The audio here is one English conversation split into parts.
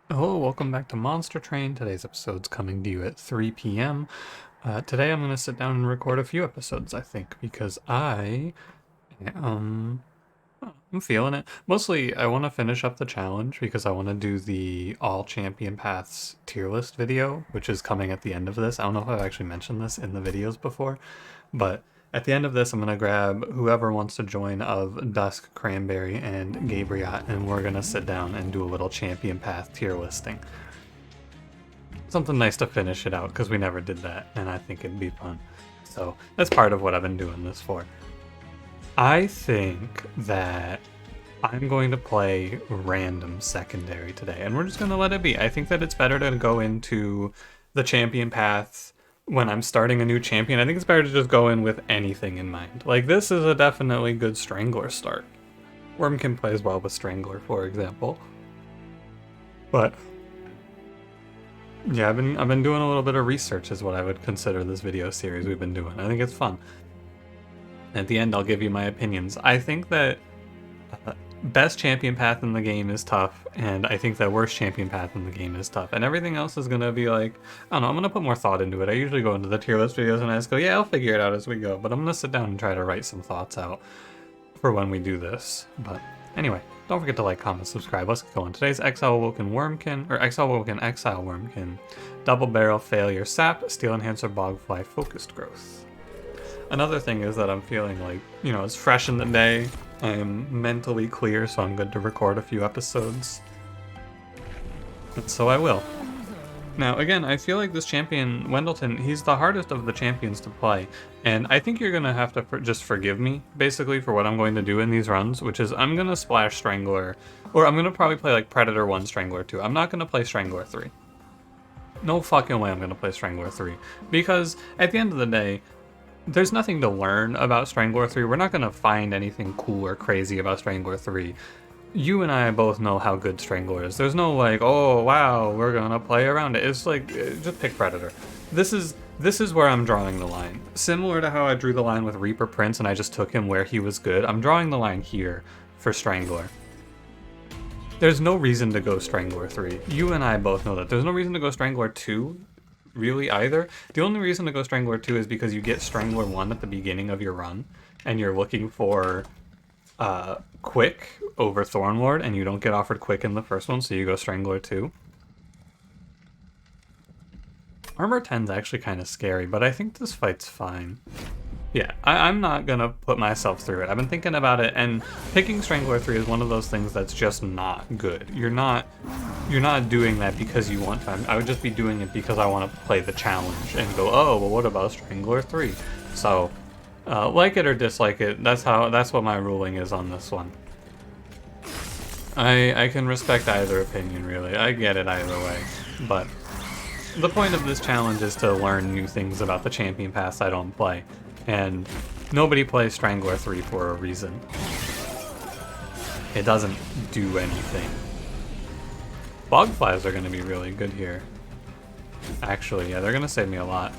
Hello, welcome back to Monster Train. Today's episode's coming to you at 3 p.m. Today I'm going to sit down and record a few episodes, I think, because um, I'm feeling it. Mostly, I want to finish up the challenge because I want to do the All Champion Paths tier list video, which is coming at the end of this. I don't know if I've actually mentioned this in the videos before, but at the end of this, I'm going to grab whoever wants to join of Dusk, Cranberry, and Gabriot, and we're going to sit down and do a little Champion Path tier listing. Something nice to finish it out, because we never did that, and I think it'd be fun. So that's part of what I've been doing this for. I think that I'm going to play random secondary today, and we're just going to let it be. I think that it's better to go into the champion paths when I'm starting a new champion. I think it's better to just go in with anything in mind. Like, this is a definitely good Strangler start. Wurmkin plays well with Strangler, for example. But yeah, I've been doing a little bit of research is what I would consider this video series we've been doing. I think it's fun. At the end, I'll give you my opinions. I think that best champion path in the game is tough, and I think that worst champion path in the game is tough, and everything else is gonna be like, I don't know, I'm gonna put more thought into it. I usually go into the tier list videos and I just go, yeah, I'll figure it out as we go, but I'm gonna sit down and try to write some thoughts out for when we do this. But anyway, don't forget to like, comment, subscribe. Let's get going. Today's Ex Awoken Wurmkin, or Ex Awoken Exile Wurmkin, Double Barrel Failure Sap, Steel Enhancer Bogfly Focused Growth. Another thing is that I'm feeling like, you know, it's fresh in the day. I am mentally clear, so I'm good to record a few episodes. And so I will. Now, again, I feel like this champion, Wendleton, he's the hardest of the champions to play. And I think you're going to have to just forgive me, basically, for what I'm going to do in these runs, which is I'm going to splash Strangler, or I'm going to probably play like Predator 1, Strangler 2. I'm not going to play Strangler 3. No fucking way I'm going to play Strangler 3. Because at the end of the day, there's nothing to learn about Strangler 3. We're not going to find anything cool or crazy about Strangler 3. You and I both know how good Strangler is. There's no like, oh wow, we're going to play around it. It's like, just pick Predator. This is where I'm drawing the line. Similar to how I drew the line with Reaper Prince and I just took him where he was good, I'm drawing the line here for Strangler. There's no reason to go Strangler 3. You and I both know that. There's no reason to go Strangler 2. Really either. The only reason to go Strangler 2 is because you get Strangler 1 at the beginning of your run, and you're looking for Quick over Thornlord, and you don't get offered Quick in the first one, so you go Strangler 2. Armor 10's actually kind of scary, but I think this fight's fine. Yeah, I'm not gonna put myself through it. I've been thinking about it, and picking Strangler 3 is one of those things that's just not good. You're not doing that because you want to. I would just be doing it because I want to play the challenge and go, oh, well, what about Strangler 3? So, like it or dislike it, that's what my ruling is on this one. I can respect either opinion, really. I get it either way, but the point of this challenge is to learn new things about the champion paths I don't play. And nobody plays Strangler 3 for a reason. It doesn't do anything. Bogflies are going to be really good here. Actually, yeah, they're going to save me a lot.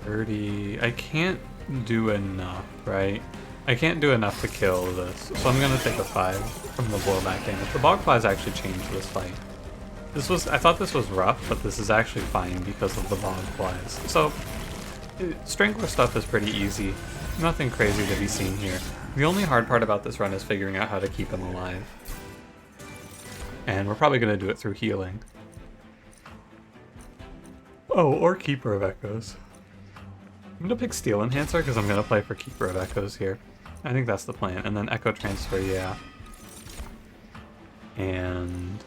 30... I can't do enough, right? I can't do enough to kill this, so I'm going to take a 5 from the blowback damage. The Bogflies actually changed this fight. I thought this was rough, but this is actually fine because of the Bogflies. So, Strangler stuff is pretty easy. Nothing crazy to be seen here. The only hard part about this run is figuring out how to keep him alive. And we're probably going to do it through healing. Oh, or Keeper of Echoes. I'm going to pick Steel Enhancer because I'm going to play for Keeper of Echoes here. I think that's the plan. And then Echo Transfer, yeah. And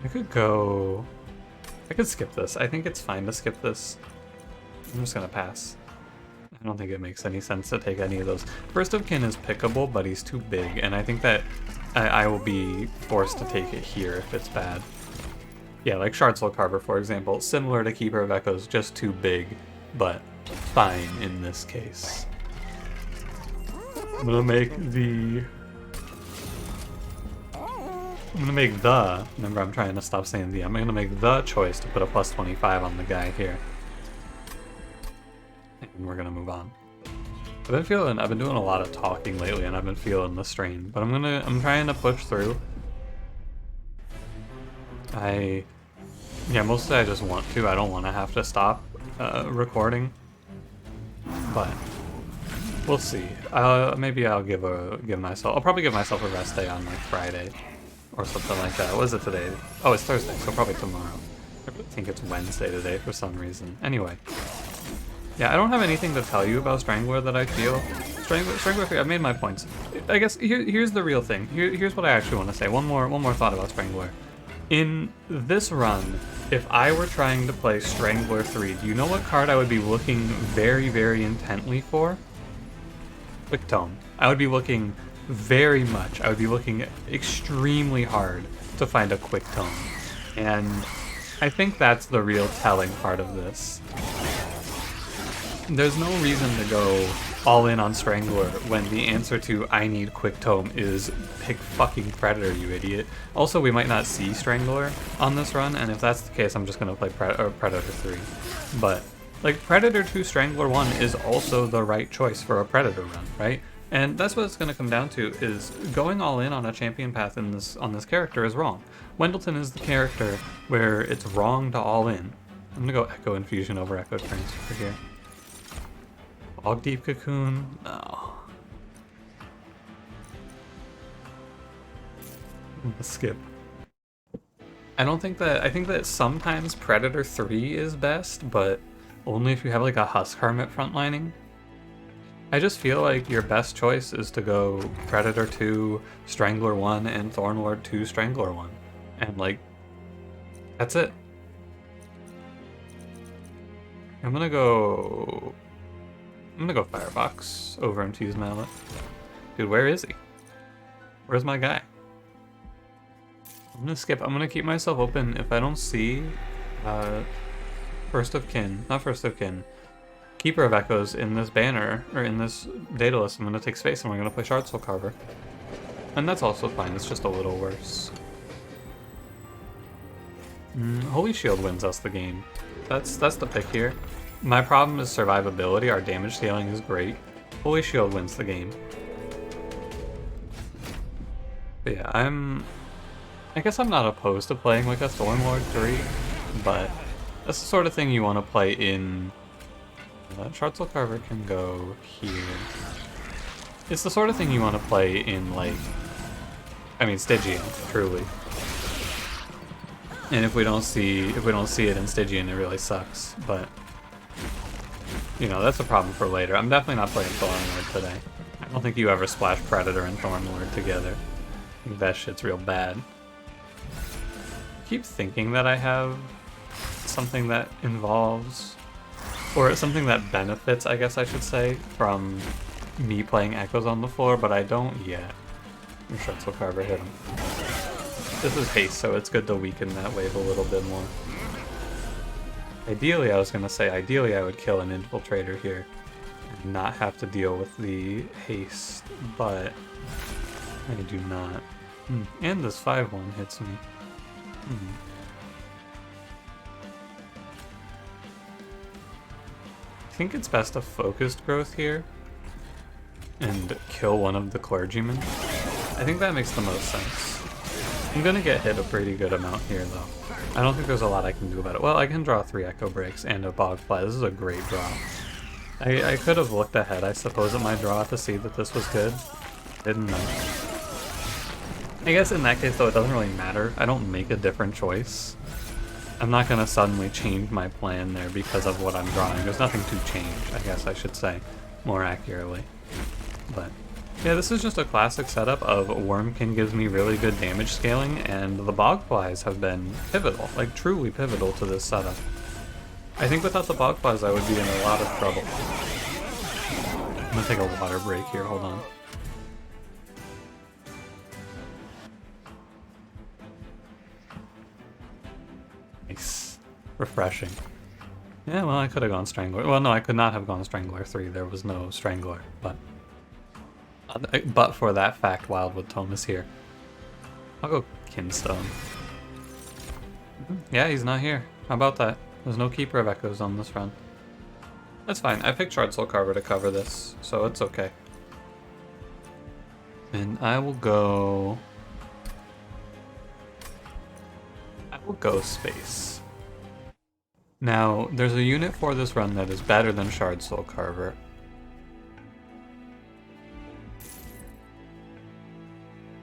I could skip this. I think it's fine to skip this. I'm just gonna pass. I don't think it makes any sense to take any of those. First of Kin is pickable, but he's too big, and I think that I will be forced to take it here if it's bad. Yeah, like Shard Soul Carver, for example. Similar to Keeper of Echoes, just too big, but fine in this case. I'm gonna make the... remember I'm trying to stop saying the, I'm gonna make the choice to put a plus 25 on the guy here. And we're gonna move on. I've been doing a lot of talking lately, and I've been feeling the strain. But I'm trying to push through. Yeah, mostly I just want to. I don't want to have to stop recording. But we'll see. Maybe I'll I'll probably give myself a rest day on like Friday or something like that. What is it today? Oh, it's Thursday, so probably tomorrow. I think it's Wednesday today for some reason. Anyway. Yeah, I don't have anything to tell you about Strangler that I feel. Strangler, I've made my points. I guess here's the real thing. Here's what I actually want to say. One more thought about Strangler. In this run, if I were trying to play Strangler 3, do you know what card I would be looking very, very intently for? Quick Tome. I would be looking very much. I would be looking extremely hard to find a Quick Tome. And I think that's the real telling part of this. There's no reason to go all in on Strangler when the answer to I need Quick Tome is pick fucking Predator, you idiot. Also, we might not see Strangler on this run, and if that's the case, I'm just gonna play Predator 3. But, like, Predator 2 Strangler 1 is also the right choice for a Predator run, right? And that's what it's gonna come down to, is going all in on a champion path on this character is wrong. Wendleton is the character where it's wrong to all in. I'm gonna go Echo Infusion over Echo Transfer here. Bog Deep Cocoon? No. Skip. I think that sometimes Predator 3 is best, but only if you have like a Husk Hermit frontlining. I just feel like your best choice is to go Predator 2, Strangler 1, and Thornlord 2, Strangler 1. And like, that's it. I'm gonna go Firebox over Infused Mallet. Dude, where is he? Where's my guy? I'm gonna skip. I'm gonna keep myself open. If I don't see First of Kin, not First of Kin, Keeper of Echoes in this banner, or in this data list, I'm gonna take space and we're gonna play Shard Soul Carver. And that's also fine, it's just a little worse. Holy Shield wins us the game. That's the pick here. My problem is survivability. Our damage scaling is great. Holy Shield wins the game. But yeah, I guess I'm not opposed to playing like a Thornlord 3, but that's the sort of thing you want to play in... Shard Soul Carver can go here. It's the sort of thing you want to play in, like... I mean, Stygian, truly. And if we don't see it in Stygian, it really sucks, but... You know, that's a problem for later. I'm definitely not playing Thornlord today. I don't think you ever splash Predator and Thornlord together. I think that shit's real bad. I keep thinking that I have something that involves, or something that benefits, I guess I should say, from me playing Echoes on the floor, but I don't yet. Shard Soul Carver hit him. This is haste, so it's good to weaken that wave a little bit more. Ideally, I would kill an Infiltrator here and not have to deal with the haste, but I do not. And this 5-1 hits me. I think it's best to focused growth here and kill one of the clergymen. I think that makes the most sense. I'm gonna get hit a pretty good amount here, though. I don't think there's a lot I can do about it. Well, I can draw 3 Echo Breaks and a Bogfly. This is a great draw. I could have looked ahead, I suppose, at my draw to see that this was good. Didn't know. I guess in that case, though, it doesn't really matter. I don't make a different choice. I'm not gonna suddenly change my plan there because of what I'm drawing. There's nothing to change, I guess I should say, more accurately. But... yeah, this is just a classic setup of Wurmkin gives me really good damage scaling, and the Bogflies have been pivotal, like truly pivotal to this setup. I think without the Bogflies I would be in a lot of trouble. I'm gonna take a water break here, hold on. Nice. Refreshing. Yeah, well, I could have gone Strangler. Well, no, I could not have gone Strangler 3. There was no Strangler, but for that fact, Wildwood Tome is here. I'll go Kinstone. Yeah, he's not here. How about that? There's no Keeper of Echoes on this run. That's fine. I picked Shard Soul Carver to cover this, so it's okay. And I will go Space. Now, there's a unit for this run that is better than Shard Soul Carver.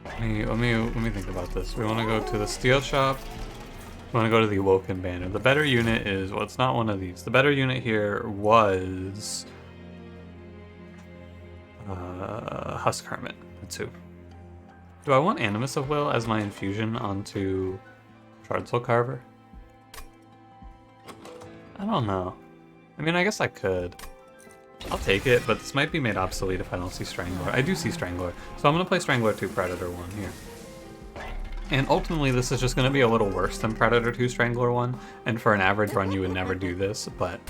Let me think about this. We want to go to the Steel Shop. We want to go to the Awoken banner. The better unit is, well, it's not one of these. The better unit here was Husk Hermit. That's who. Do I want Animus of Will as my infusion onto Shard Soul Carver? I don't know. I mean, I guess I could. I'll take it, but this might be made obsolete if I don't see Strangler. I do see Strangler, so I'm going to play Strangler 2 Predator 1 here. And ultimately, this is just going to be a little worse than Predator 2 Strangler 1, and for an average run, you would never do this, but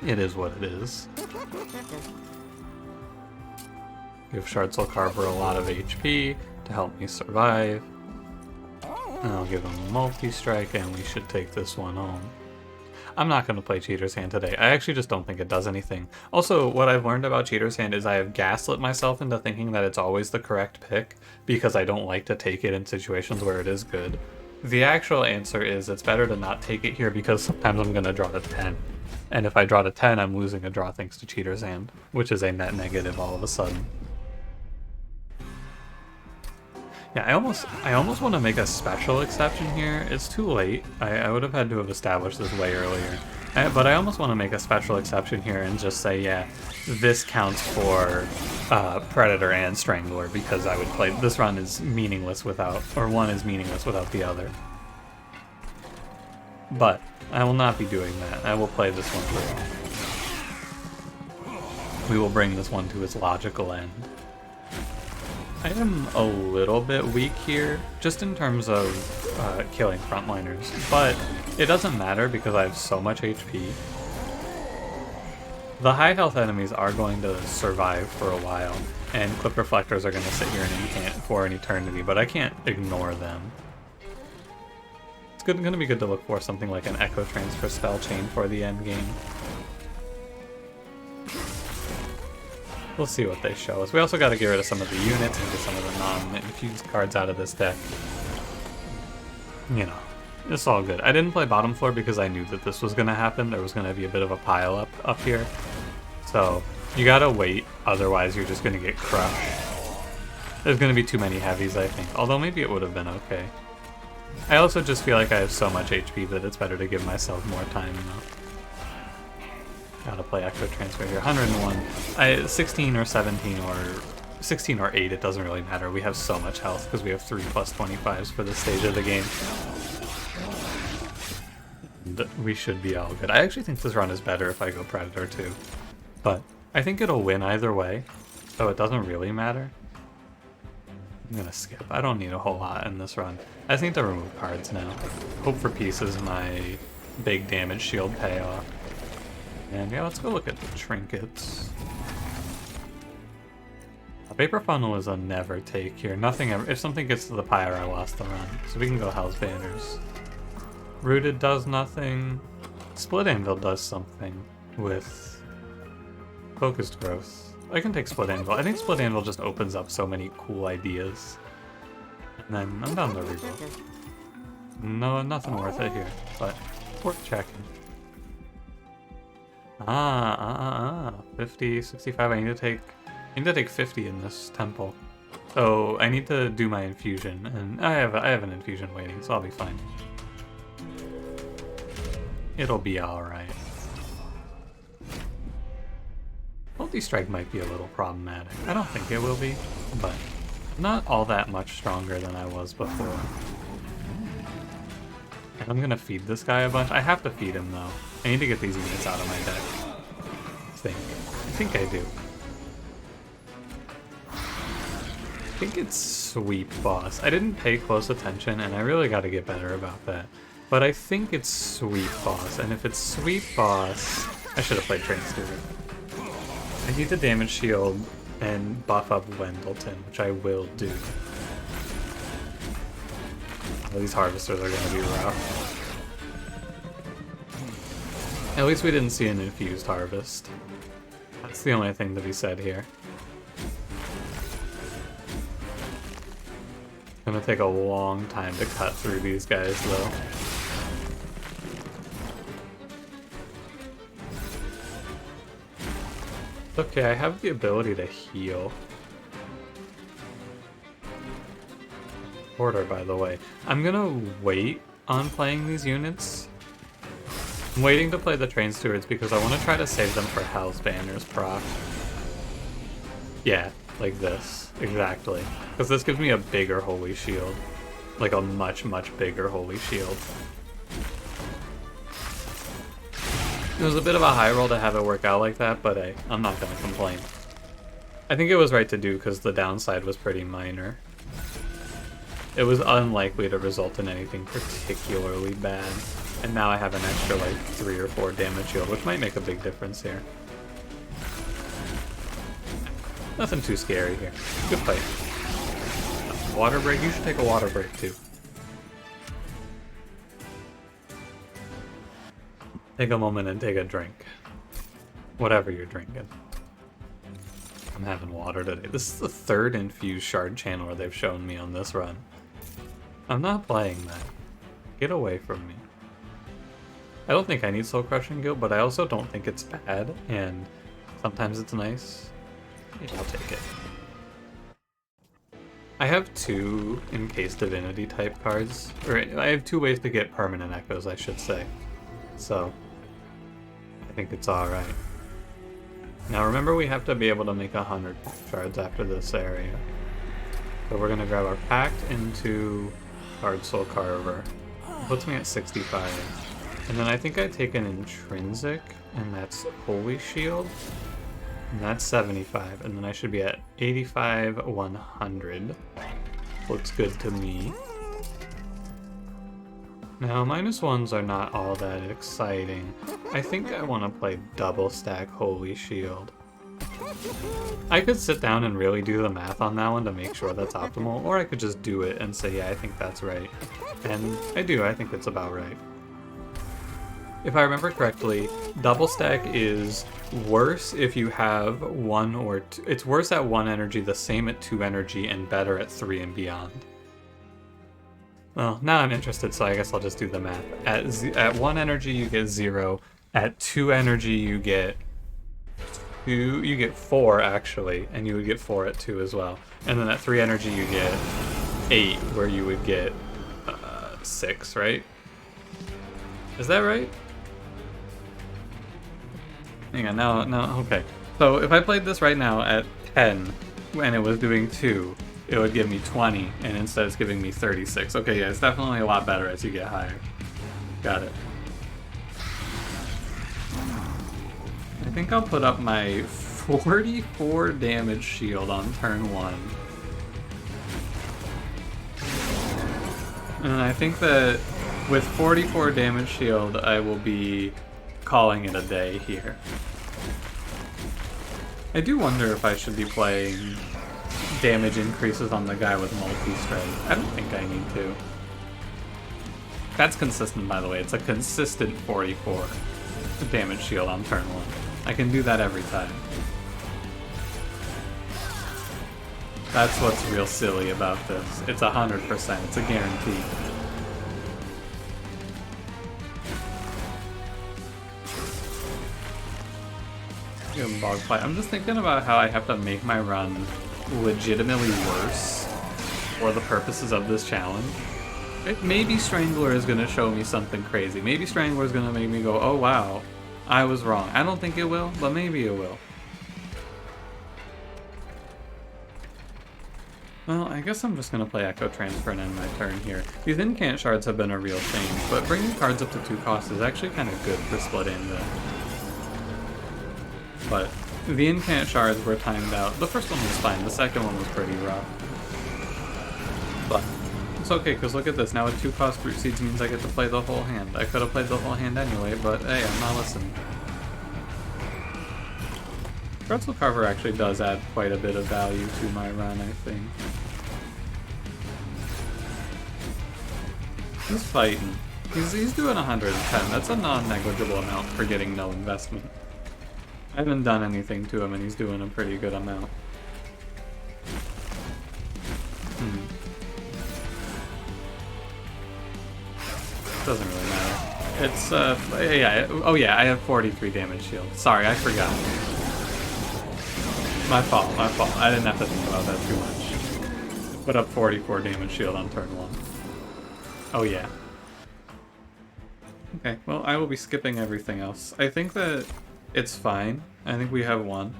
it is what it is. Give Shard Soul Carver a lot of HP to help me survive. And I'll give him a multi-strike, and we should take this one home. I'm not going to play Cheater's Hand today. I actually just don't think it does anything. Also, what I've learned about Cheater's Hand is I have gaslit myself into thinking that it's always the correct pick, because I don't like to take it in situations where it is good. The actual answer is it's better to not take it here because sometimes I'm going to draw to 10. And if I draw to 10, I'm losing a draw thanks to Cheater's Hand, which is a net negative all of a sudden. Yeah, I almost want to make a special exception here. It's too late. I would have had to have established this way earlier. But I almost want to make a special exception here and just say, yeah, this counts for Predator and Strangler, because I would play... This run is meaningless without... Or one is meaningless without the other. But I will not be doing that. I will play this one through. We will bring this one to its logical end. I am a little bit weak here, just in terms of killing frontliners, but it doesn't matter because I have so much HP. The high health enemies are going to survive for a while, and Clip Reflectors are going to sit here for an eternity, but I can't ignore them. It's going to be good to look for something like an Echo Transfer spell chain for the end game. We'll see what they show us. We also got to get rid of some of the units and get some of the non-infused cards out of this deck. You know, it's all good. I didn't play bottom floor because I knew that this was going to happen. There was going to be a bit of a pile up here. So you got to wait, otherwise you're just going to get crushed. There's going to be too many heavies, I think. Although maybe it would have been okay. I also just feel like I have so much HP that it's better to give myself more time now. Gotta play Echo Transfer here. 101. 16 or 17 or 16 or 8, it doesn't really matter. We have so much health because we have 3 plus 25s for this stage of the game. And we should be all good. I actually think this run is better if I go Predator 2. But I think it'll win either way, so it doesn't really matter. I'm gonna skip. I don't need a whole lot in this run. I just need to remove cards now. Hope for Peace is my big damage shield payoff. And yeah, let's go look at the trinkets. A Vapor Funnel is a never take here. Nothing ever. If something gets to the pyre, I lost the run. So we can go Hell's Banners. Rooted does nothing. Split Anvil does something with Focused Growth. I can take Split Anvil. I think Split Anvil just opens up so many cool ideas. And then I'm down to reroll. No, nothing worth it here, but worth checking. 50, 65, I need to take 50 in this temple. So I need to do my infusion, and I have an infusion waiting, so I'll be fine. It'll be alright. Multi-strike might be a little problematic. I don't think it will be, but not all that much stronger than I was before. And I'm gonna feed this guy a bunch. I have to feed him though. I need to get these units out of my deck. I think I do. I think it's Sweep Boss. I didn't pay close attention, and I really got to get better about that. But I think it's Sweep Boss, and if it's Sweep Boss, I should have played Train Student. I need to damage shield and buff up Wendleton, which I will do. These harvesters are going to be rough. At least we didn't see an infused harvest. That's the only thing to be said here. It's gonna take a long time to cut through these guys, though. Okay, I have the ability to heal. Order, by the way. I'm gonna wait on playing these units. I'm waiting to play the Train Stewards because I want to try to save them for Hell's Banner's proc. Yeah, like this. Exactly. Because this gives me a bigger Holy Shield. Like a much, much bigger Holy Shield. It was a bit of a high roll to have it work out like that, but hey, I'm not going to complain. I think it was right to do because the downside was pretty minor. It was unlikely to result in anything particularly bad. And now I have an extra like 3 or 4 damage shield, which might make a big difference here. Nothing too scary here. Good fight. Water break? You should take a water break too. Take a moment and take a drink. Whatever you're drinking. I'm having water today. This is the 3rd infused shard channeler they've shown me on this run. I'm not playing that. Get away from me. I don't think I need Soul Crushing Guild, but I also don't think it's bad, and sometimes it's nice. Yeah, I'll take it. I have 2 encased Divinity type cards, or I have 2 ways to get permanent echoes, I should say. So, I think it's alright. Now remember, we have to be able to make 100 shards after this area. So we're gonna grab our Pact into Hard Soul Carver. Puts me at 65. And then I think I take an Intrinsic, and that's Holy Shield. And that's 75. And then I should be at 85, 100. Looks good to me. Now, -1s are not all that exciting. I think I want to play double stack Holy Shield. I could sit down and really do the math on that one to make sure that's optimal, or I could just do it and say, yeah, I think that's right. And I do, I think it's about right. If I remember correctly, double stack is worse if you have 1 or 2. It's worse at 1 energy, the same at 2 energy, and better at 3 and beyond. Well, now I'm interested, so I guess I'll just do the math. At 1 energy, you get 0. At 2 energy, you get 2. You get 4 actually, and you would get 4 at 2 as well. And then at 3 energy, you get 8, where you would get 6, right? Is that right? Hang on, now, okay. So if I played this right now at 10, and it was doing 2, it would give me 20, and instead it's giving me 36. Okay, yeah, it's definitely a lot better as you get higher. Got it. I think I'll put up my 44 damage shield on turn 1. And I think that with 44 damage shield, I will be calling it a day here. I do wonder if I should be playing damage increases on the guy with multi-strike. I don't think I need to. That's consistent, by the way. It's a consistent 44 damage shield on turn 1. I can do that every time. That's what's real silly about this. It's 100%. It's a guarantee. Bog fight. I'm just thinking about how I have to make my run legitimately worse for the purposes of this challenge. Maybe Strangler is going to show me something crazy. Maybe Strangler is going to make me go, oh wow, I was wrong. I don't think it will, but maybe it will. Well, I guess I'm just going to play Echo Transfer and end my turn here. These incant shards have been a real change, but bringing cards up to 2 costs is actually kind of good for splitting the... But the incant shards were timed out. The first one was fine, the second one was pretty rough. But it's okay, because look at this. Now with 2 cost Root Seeds means I get to play the whole hand. I could have played the whole hand anyway, but hey, I'm not listening. Pretzel Carver actually does add quite a bit of value to my run, I think. He's fighting. He's doing 110. That's a non-negligible amount for getting no investment. I haven't done anything to him and he's doing a pretty good amount. Doesn't really matter. It's, yeah, oh yeah, I have 43 damage shield. Sorry, I forgot. My fault. I didn't have to think about that too much. Put up 44 damage shield on turn 1. Oh yeah. Okay, well, I will be skipping everything else. I think that it's fine. I think we have one.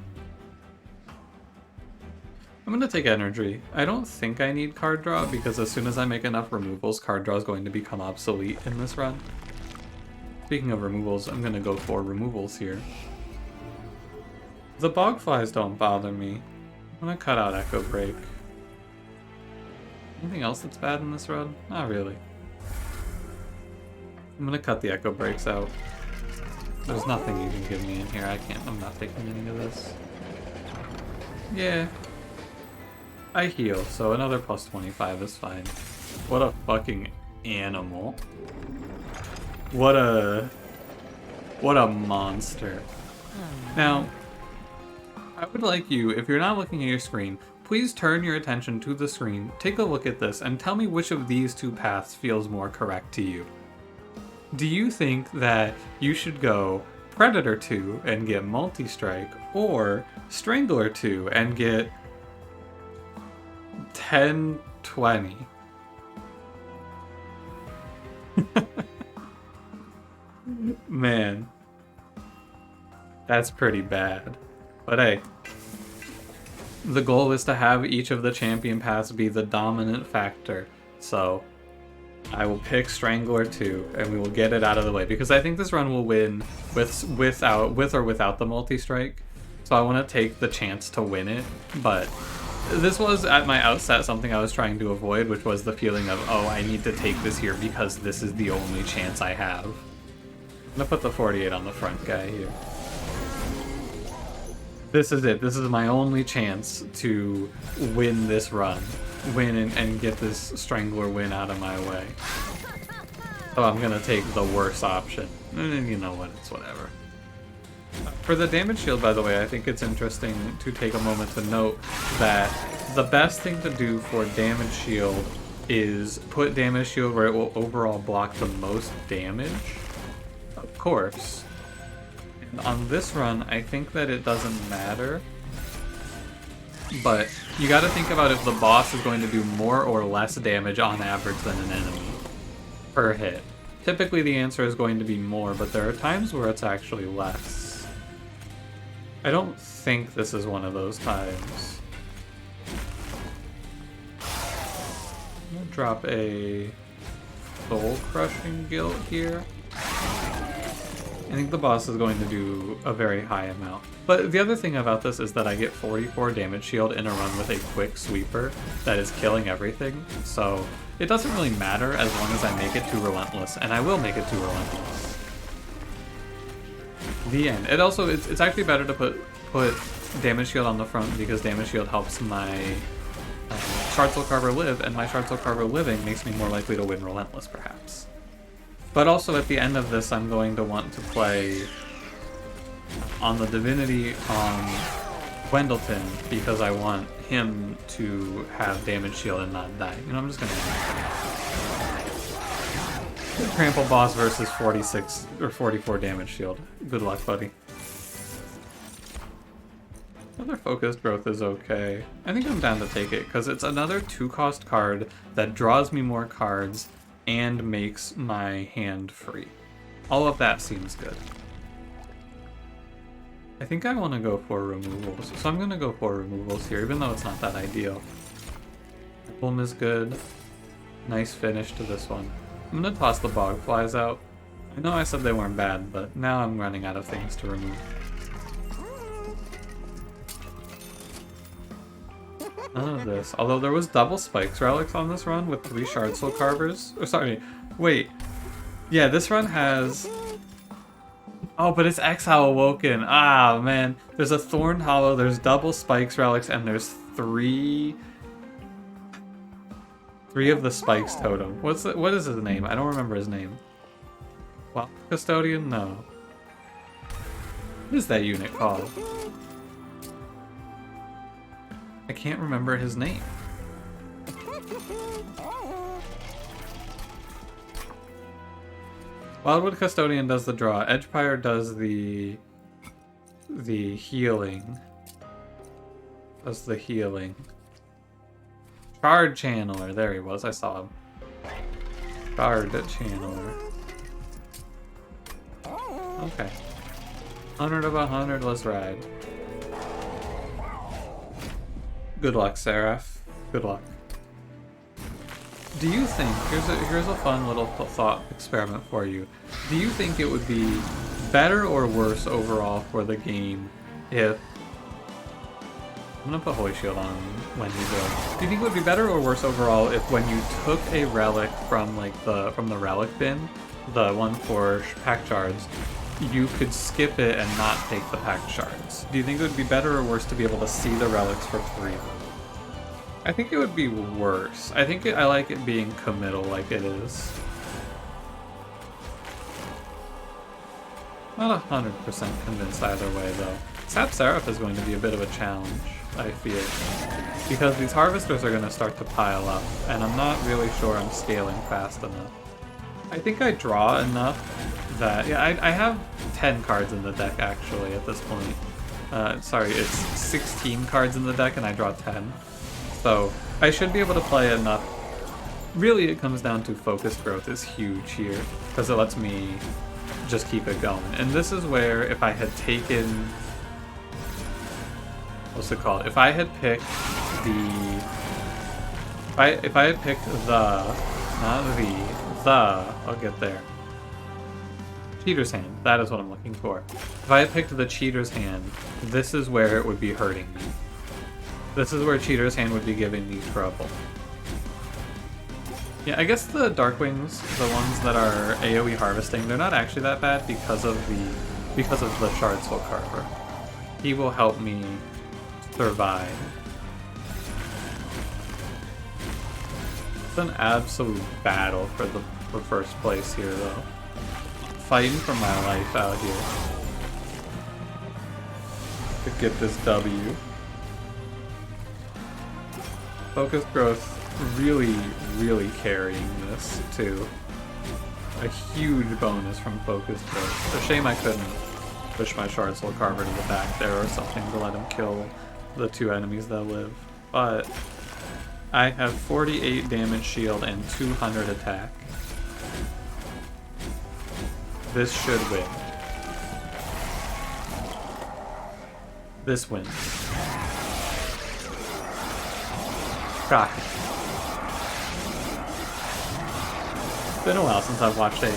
I'm gonna take energy. I don't think I need card draw because as soon as I make enough removals, card draw is going to become obsolete in this run. Speaking of removals, I'm gonna go for removals here. The bogflies don't bother me. I'm gonna cut out Echo Break. Anything else that's bad in this run? Not really. I'm gonna cut the Echo Breaks out. There's nothing you can give me in here. I'm not taking any of this. Yeah. I heal, so another plus 25 is fine. What a fucking animal. What a monster. Now, I would like you, if you're not looking at your screen, please turn your attention to the screen, take a look at this, and tell me which of these two paths feels more correct to you. Do you think that you should go Predator 2 and get Multi-Strike, or Strangler 2 and get 10-20? Man, that's pretty bad. But hey, the goal is to have each of the champion paths be the dominant factor. So I will pick Strangler 2 and we will get it out of the way because I think this run will win with or without the multi-strike. So I want to take the chance to win it, but this was at my outset something I was trying to avoid, which was the feeling of, oh, I need to take this here because this is the only chance I have. I'm gonna put the 48 on the front guy here. This is it. This is my only chance to win this run. Win and get this Strangler win out of my way. So I'm gonna take the worst option. And you know what, it's whatever. For the damage shield, by the way, I think it's interesting to take a moment to note that the best thing to do for damage shield is put damage shield where it will overall block the most damage. Of course. And on this run, I think that it doesn't matter. But you gotta think about if the boss is going to do more or less damage on average than an enemy per hit. Typically the answer is going to be more, but there are times where it's actually less. I don't think this is one of those times. I'm gonna drop a Soul Crushing Guilt here. I think the boss is going to do a very high amount. But the other thing about this is that I get 44 damage shield in a run with a quick sweeper that is killing everything. So it doesn't really matter as long as I make it to Relentless, and I will make it to Relentless. The end. It also, it's actually better to put damage shield on the front because damage shield helps my Shard Soul Carver live, and my Shard Soul Carver living makes me more likely to win Relentless, perhaps. But also at the end of this, I'm going to want to play on the Divinity on Gwendolyn because I want him to have damage shield and not die. You know, I'm just gonna Trample boss versus 46 or 44 damage shield. Good luck, buddy. Another focused growth is okay. I think I'm down to take it because it's another 2-cost card that draws me more cards and makes my hand free. All of that seems good. I think I want to go for removals, so I'm going to go for removals here, even though it's not that ideal. Emblem is good. Nice finish to this one. I'm going to toss the bogflies out. I know I said they weren't bad, but now I'm running out of things to remove. None of this. Although there was double spikes relics on this run with 3 Shard Soul Carvers. Oh, sorry. Wait. Yeah, this run has... Oh, but it's Ex Awoken. Ah, man. There's a Thorn Hollow, there's double spikes relics, and there's 3 of the spikes totem. What is his name? I don't remember his name. Well, Custodian, no. What is that unit called? I can't remember his name. Wildwood Custodian does the draw. Edgepire does the healing. Does the healing. Shard Channeler. There he was. I saw him. Shard Channeler. Okay. 100 of 100. Let's ride. Good luck, Seraph. Good luck. Do you think, here's a fun little thought experiment for you. Do you think it would be better or worse overall for the game if... I'm gonna put Holy Shield on when you go. Do you think it would be better or worse overall if when you took a relic from like from the relic bin, the one for pack shards, you could skip it and not take the pack shards? Do you think it would be better or worse to be able to see the relics for free? I think it would be worse. I think I like it being committal like it is. Not 100% convinced either way though. Sap Seraph is going to be a bit of a challenge, I fear. Because these harvesters are going to start to pile up, and I'm not really sure I'm scaling fast enough. I think I draw enough that... Yeah, I have 10 cards in the deck actually at this point. Sorry, it's 16 cards in the deck and I draw 10. So I should be able to play enough. Really, it comes down to focus growth is huge here, because it lets me just keep it going. And this is where if I had taken... What's it called? If I had picked the... If I had picked the... Not the... I'll get there. Cheater's Hand. That is what I'm looking for. If I had picked the Cheater's Hand, this is where it would be hurting me. This is where Cheater's Hand would be giving me trouble. Yeah, I guess the Darkwings, the ones that are AoE harvesting, they're not actually that bad because of the Shard Soul Carver. He will help me survive. It's an absolute battle for first place here, though. Fighting for my life out here to get this W. Focus growth really, really carrying this too. A huge bonus from focus growth. It's a shame I couldn't push my Shard Soul Carver to the back there or something to let him kill the two enemies that live. But I have 48 damage shield and 200 attack. This should win. This wins. Shocking. It's been a while since I've watched a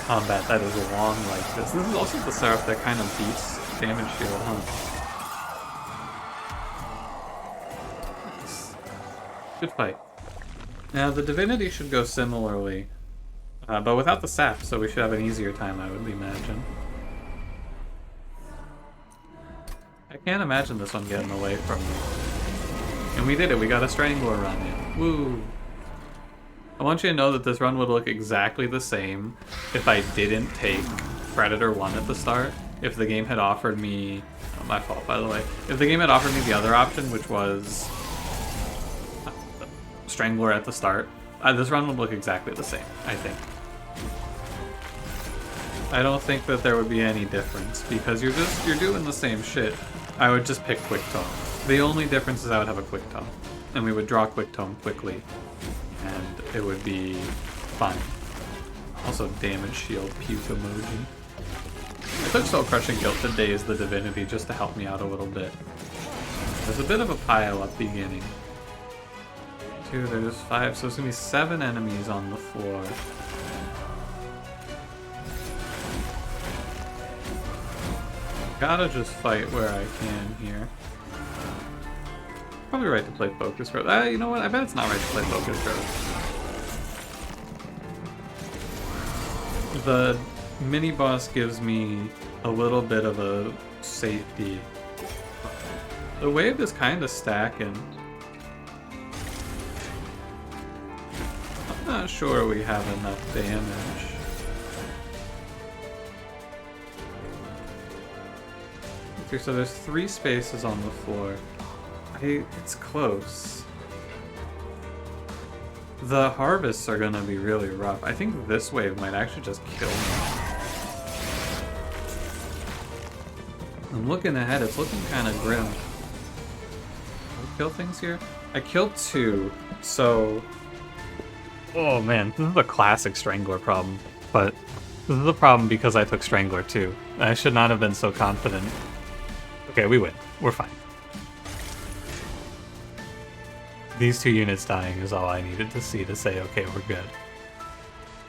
combat that is long like this. This is also the Seraph that kind of beats damage shield, huh? Good fight. Now the Divinity should go similarly, but without the sap, so we should have an easier time, I would imagine. I can't imagine this one getting away from me. And we did it, we got a Strangler run in. Woo! I want you to know that this run would look exactly the same if I didn't take Predator 1 at the start. If the game had offered me... Oh, my fault, by the way. If the game had offered me the other option, which was Strangler at the start, this run would look exactly the same, I think. I don't think that there would be any difference, because you're doing the same shit. I would just pick Quick Tome. The only difference is I would have a Quick Tome, and we would draw Quick Tome quickly, and it would be fine. Also, damage shield, puke emoji. I took Soul Crushing Guilt to daze the Divinity just to help me out a little bit. There's a bit of a pile up beginning. 2, there's 5, so there's gonna be 7 enemies on the floor. Gotta just fight where I can here. Probably right to play Focus Growth. You know what? I bet it's not right to play Focus Growth. The mini-boss gives me a little bit of a safety. The wave is kind of stacking. I'm not sure we have enough damage. factory, so there's 3 spaces on the floor. It's close. The harvests are gonna be really rough. I think this wave might actually just kill me. I'm looking ahead, it's looking kind of grim. Can I kill things here? I killed 2, so... Oh man, this is a classic Strangler problem, but this is a problem because I took Strangler too. I should not have been so confident. Okay, we win. We're fine. These 2 units dying is all I needed to see to say, okay, we're good.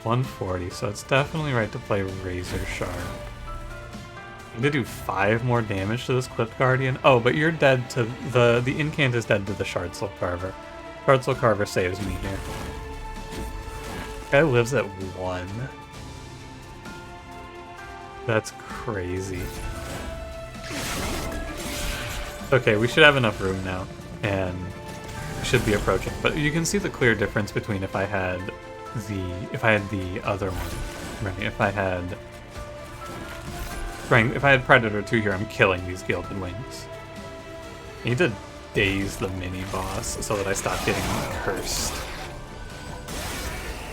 140, so it's definitely right to play Razor Shard. I need to do 5 more damage to this Cliff Guardian. Oh, but you're dead to... The incant is dead to the Shard Soul Carver. Shard Soul Carver saves me here. Guy lives at 1. That's crazy. Okay, we should have enough room now, and we should be approaching. But you can see the clear difference between if I had the other one, right? If I had Predator 2 here, I'm killing these Gilded Wings. I need to daze the mini boss so that I stop getting cursed.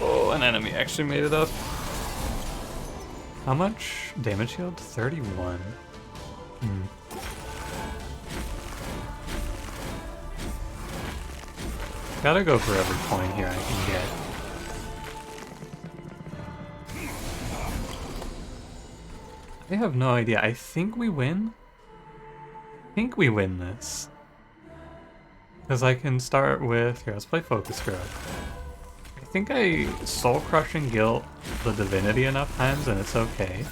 Oh, an enemy actually made it up. How much damage shield? 31. Gotta go for every coin here I can get. I have no idea. I think we win. I think we win this. Because I can start with... Here, let's play Focus Grove. I think I Soul Crushing Guilt the Divinity enough times and it's okay.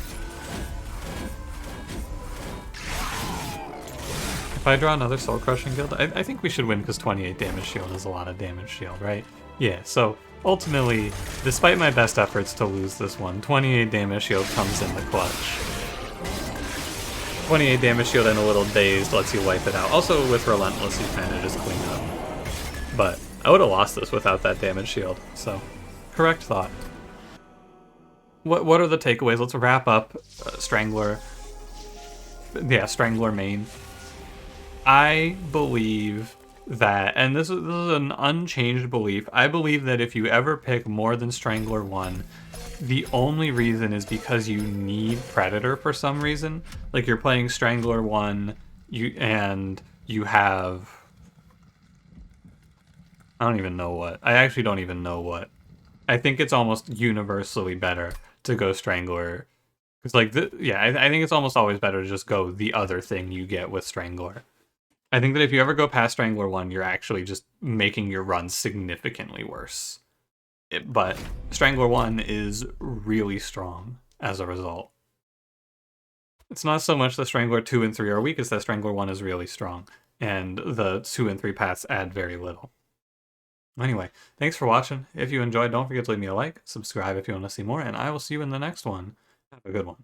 If I draw another Soul Crushing Guild, I think we should win because 28 damage shield is a lot of damage shield, right? Yeah, so ultimately, despite my best efforts to lose this one, 28 damage shield comes in the clutch. 28 damage shield and a little dazed lets you wipe it out. Also, with Relentless, you kind of just clean up. But I would have lost this without that damage shield, so correct thought. What are the takeaways? Let's wrap up Strangler. Yeah, Strangler main. I believe that, and this is an unchanged belief, I believe that if you ever pick more than Strangler 1, the only reason is because you need Predator for some reason. Like you're playing Strangler 1, you have... I don't even know what. I actually don't even know what. I think it's almost universally better to go Strangler. Because like, I think it's almost always better to just go the other thing you get with Strangler. I think that if you ever go past Strangler 1, you're actually just making your run significantly worse. But Strangler 1 is really strong as a result. It's not so much that Strangler 2 and 3 are weak, it's that Strangler 1 is really strong. And the 2 and 3 paths add very little. Anyway, thanks for watching. If you enjoyed, don't forget to leave me a like, subscribe if you want to see more, and I will see you in the next one. Have a good one.